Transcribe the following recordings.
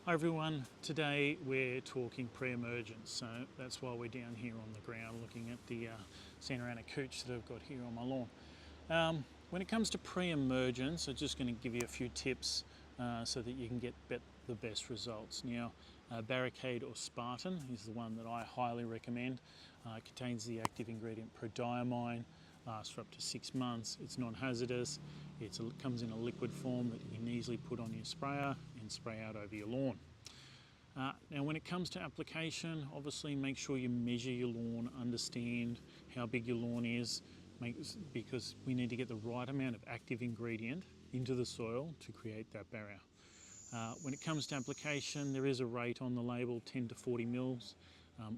Hi everyone, today we're talking pre-emergence, so that's why we're down here on the ground looking at the Santa Ana cooch that I've got here on my lawn. When it comes to pre-emergence, I'm just going to give you a few tips so that you can get the best results. Now, Barricade or Spartan is the one that I highly recommend. It contains the active ingredient prodiamine, lasts for up to 6 months, it's non-hazardous, it comes in a liquid form that you can easily put on your sprayer and spray out over your lawn. Now when it comes to application, obviously make sure you measure your lawn, understand how big your lawn is, because we need to get the right amount of active ingredient into the soil to create that barrier. When it comes to application, there is a rate on the label, 10 to 40 mils.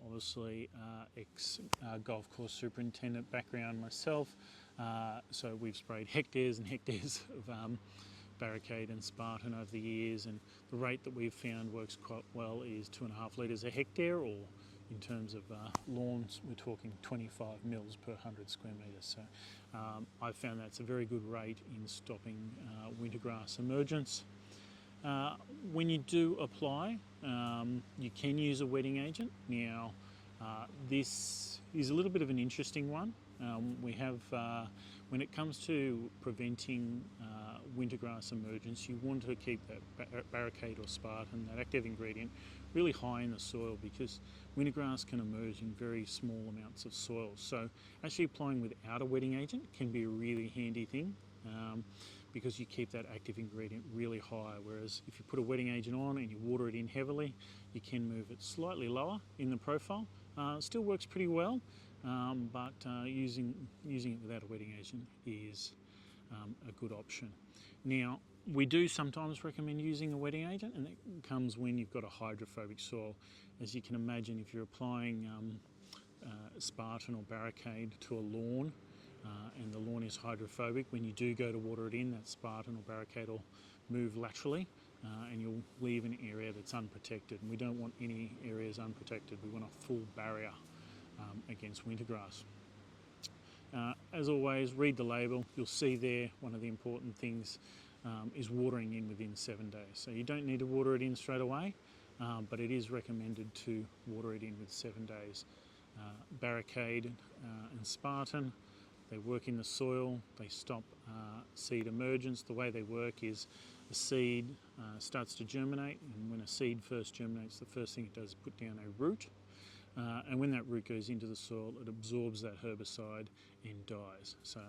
Obviously, ex-golf course superintendent background myself, so we've sprayed hectares and hectares of Barricade and Spartan over the years, and the rate that we've found works quite well is 2.5 litres a hectare, or in terms of lawns, we're talking 25 mils per 100 square metres. So I've found that's a very good rate in stopping wintergrass emergence. When you do apply, you can use a wetting agent. Now, this is a little bit of an interesting one. When it comes to preventing wintergrass emergence, you want to keep that Barricade or Spartan, that active ingredient, really high in the soil, because wintergrass can emerge in very small amounts of soil. So actually applying without a wetting agent can be a really handy thing. Because you keep that active ingredient really high, whereas if you put a wetting agent on and you water it in heavily, you can move it slightly lower in the profile. It still works pretty well, but using it without a wetting agent is a good option. Now, we do sometimes recommend using a wetting agent, and that comes when you've got a hydrophobic soil. As you can imagine, if you're applying Spartan or Barricade to a lawn, and the lawn is hydrophobic, when you do go to water it in, that Spartan or Barricade will move laterally, and you'll leave an area that's unprotected. And we don't want any areas unprotected. We want a full barrier against wintergrass. As always, read the label. You'll see there one of the important things is watering in within 7 days. So you don't need to water it in straight away, but it is recommended to water it in with 7 days. Barricade and Spartan, they work in the soil, they stop seed emergence. The way they work is a seed starts to germinate, and when a seed first germinates, the first thing it does is put down a root. And when that root goes into the soil, it absorbs that herbicide and dies. So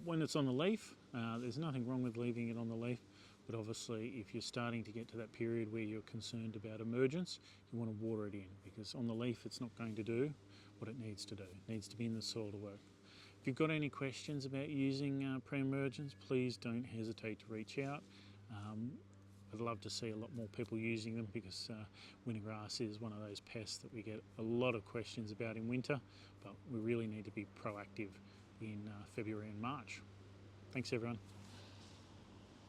when it's on the leaf, there's nothing wrong with leaving it on the leaf, but obviously if you're starting to get to that period where you're concerned about emergence, you want to water it in, because on the leaf it's not going to do what it needs to do. It needs to be in the soil to work. If you've got any questions about using pre-emergence, please don't hesitate to reach out. I'd love to see a lot more people using them, because wintergrass is one of those pests that we get a lot of questions about in winter, but we really need to be proactive in February and March. Thanks everyone.